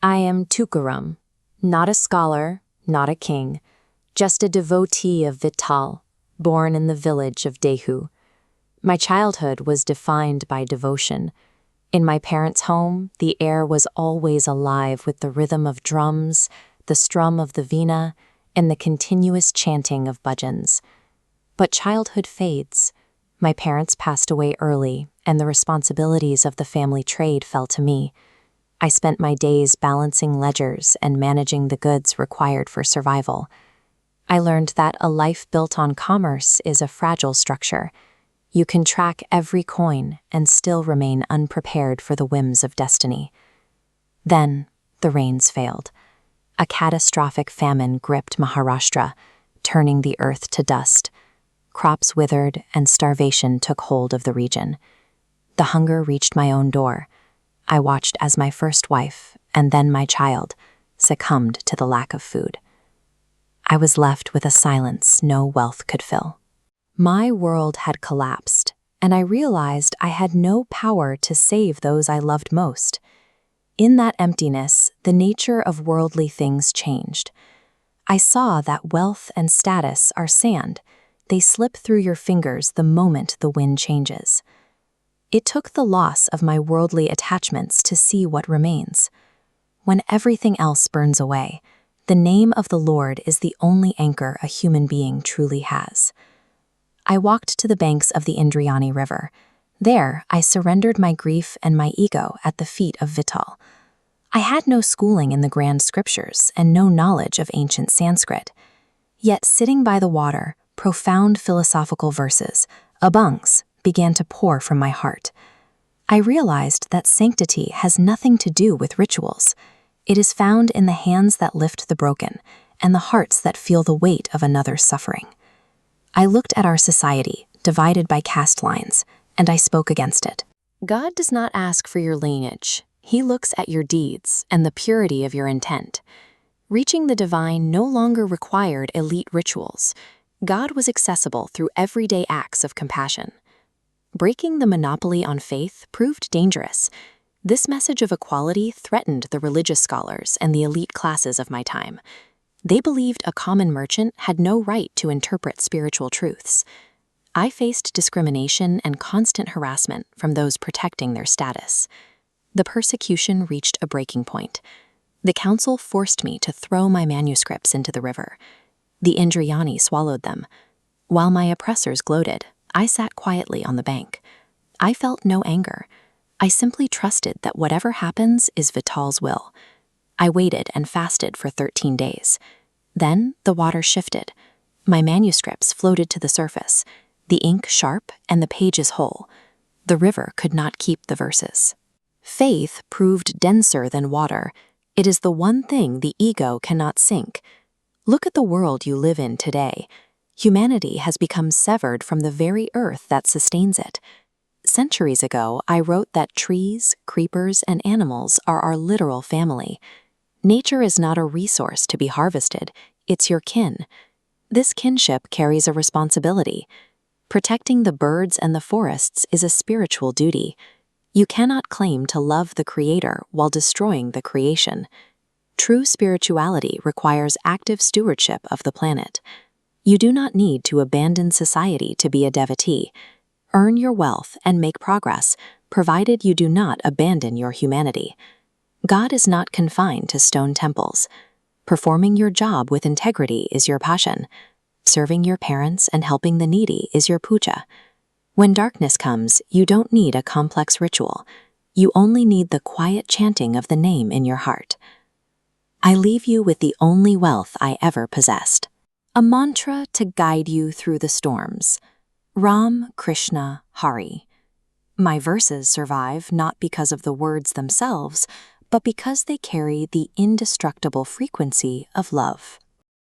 I am Tukaram, not a scholar, not a king, just a devotee of Vital, born in the village of Dehu. My childhood was defined by devotion. In my parents' home, the air was always alive with the rhythm of drums, the strum of the veena, and the continuous chanting of bhajans. But childhood fades. My parents passed away early, and the responsibilities of the family trade fell to me. I spent my days balancing ledgers and managing the goods required for survival. I learned that a life built on commerce is a fragile structure. You can track every coin and still remain unprepared for the whims of destiny. Then, the rains failed. A catastrophic famine gripped Maharashtra, turning the earth to dust. Crops withered and starvation took hold of the region. The hunger reached my own door. I watched as my first wife, and then my child, succumbed to the lack of food. I was left with a silence no wealth could fill. My world had collapsed, and I realized I had no power to save those I loved most. In that emptiness, the nature of worldly things changed. I saw that wealth and status are sand. They slip through your fingers the moment the wind changes. It took the loss of my worldly attachments to see what remains. When everything else burns away, the name of the Lord is the only anchor a human being truly has. I walked to the banks of the Indriani River. There, I surrendered my grief and my ego at the feet of Vital. I had no schooling in the grand scriptures and no knowledge of ancient Sanskrit. Yet sitting by the water, profound philosophical verses, Abhangs, began to pour from my heart. I realized that sanctity has nothing to do with rituals. It is found in the hands that lift the broken and the hearts that feel the weight of another's suffering. I looked at our society, divided by caste lines, and I spoke against it. God does not ask for your lineage. He looks at your deeds and the purity of your intent. Reaching the divine no longer required elite rituals. God was accessible through everyday acts of compassion. Breaking the monopoly on faith proved dangerous. This message of equality threatened the religious scholars and the elite classes of my time. They believed a common merchant had no right to interpret spiritual truths. I faced discrimination and constant harassment from those protecting their status. The persecution reached a breaking point. The council forced me to throw my manuscripts into the river. The Indriani swallowed them. While my oppressors gloated, I sat quietly on the bank. I felt no anger. I simply trusted that whatever happens is Vital's will. I waited and fasted for 13 days. Then the water shifted. My manuscripts floated to the surface, the ink sharp and the pages whole. The river could not keep the verses. Faith proved denser than water. It is the one thing the ego cannot sink. Look at the world you live in today. Humanity has become severed from the very earth that sustains it. Centuries ago, I wrote that trees, creepers, and animals are our literal family. Nature is not a resource to be harvested, it's your kin. This kinship carries a responsibility. Protecting the birds and the forests is a spiritual duty. You cannot claim to love the Creator while destroying the creation. True spirituality requires active stewardship of the planet. You do not need to abandon society to be a devotee. Earn your wealth and make progress, provided you do not abandon your humanity. God is not confined to stone temples. Performing your job with integrity is your passion. Serving your parents and helping the needy is your puja. When darkness comes, you don't need a complex ritual. You only need the quiet chanting of the name in your heart. I leave you with the only wealth I ever possessed. A mantra to guide you through the storms. Ram, Krishna, Hari. My verses survive not because of the words themselves, but because they carry the indestructible frequency of love.